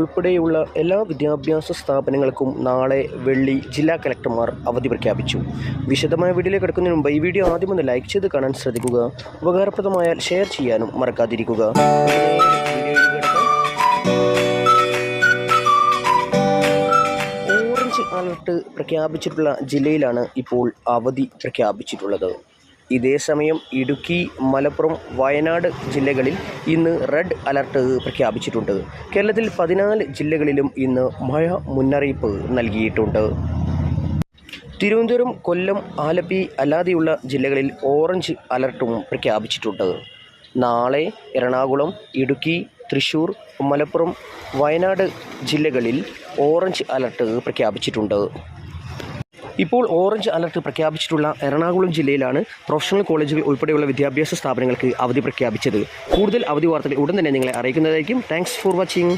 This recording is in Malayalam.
ഉൾപ്പെടെയുള്ള എല്ലാ വിദ്യാഭ്യാസ സ്ഥാപനങ്ങൾക്കും നാളെ വെള്ളി ജില്ലാ കലക്ടർമാർ അവധി പ്രഖ്യാപിച്ചു. വിശദമായ വീഡിയോയിലേക്ക് കിടക്കുന്നതിന് മുമ്പ് ഈ വീഡിയോ ആദ്യം ഒന്ന് ലൈക്ക് ചെയ്ത് കാണാൻ ശ്രദ്ധിക്കുക. ഉപകാരപ്രദമായാൽ ഷെയർ ചെയ്യാനും മറക്കാതിരിക്കുക. ഓറഞ്ച് അലർട്ട് പ്രഖ്യാപിച്ചിട്ടുള്ള ജില്ലയിലാണ് ഇപ്പോൾ അവധി പ്രഖ്യാപിച്ചിട്ടുള്ളത്. ഇതേസമയം ഇടുക്കി, മലപ്പുറം, വയനാട് ജില്ലകളിൽ ഇന്ന് റെഡ് അലർട്ട് പ്രഖ്യാപിച്ചിട്ടുണ്ട്. കേരളത്തിൽ 14 ജില്ലകളിലും ഇന്ന് മഴ മുന്നറിയിപ്പ് നൽകിയിട്ടുണ്ട്. തിരുവനന്തപുരം, കൊല്ലം, ആലപ്പി അല്ലാതെയുള്ള ജില്ലകളിൽ ഓറഞ്ച് അലർട്ടും പ്രഖ്യാപിച്ചിട്ടുണ്ട്. നാളെ എറണാകുളം, ഇടുക്കി, തൃശ്ശൂർ, മലപ്പുറം, വയനാട് ജില്ലകളിൽ ഓറഞ്ച് അലർട്ട് പ്രഖ്യാപിച്ചിട്ടുണ്ട്. ഇപ്പോൾ ഓറഞ്ച് അലർട്ട് പ്രഖ്യാപിച്ചിട്ടുള്ള എറണാകുളം ജില്ലയിലാണ് പ്രൊഫഷണൽ കോളേജുകൾ ഉൾപ്പെടെയുള്ള വിദ്യാഭ്യാസ സ്ഥാപനങ്ങൾക്ക് അവധി പ്രഖ്യാപിച്ചത്. കൂടുതൽ അവധി വാർത്തകൾ ഉടൻ തന്നെ നിങ്ങളെ അറിയിക്കുന്നതായിരിക്കും. Thanks for watching.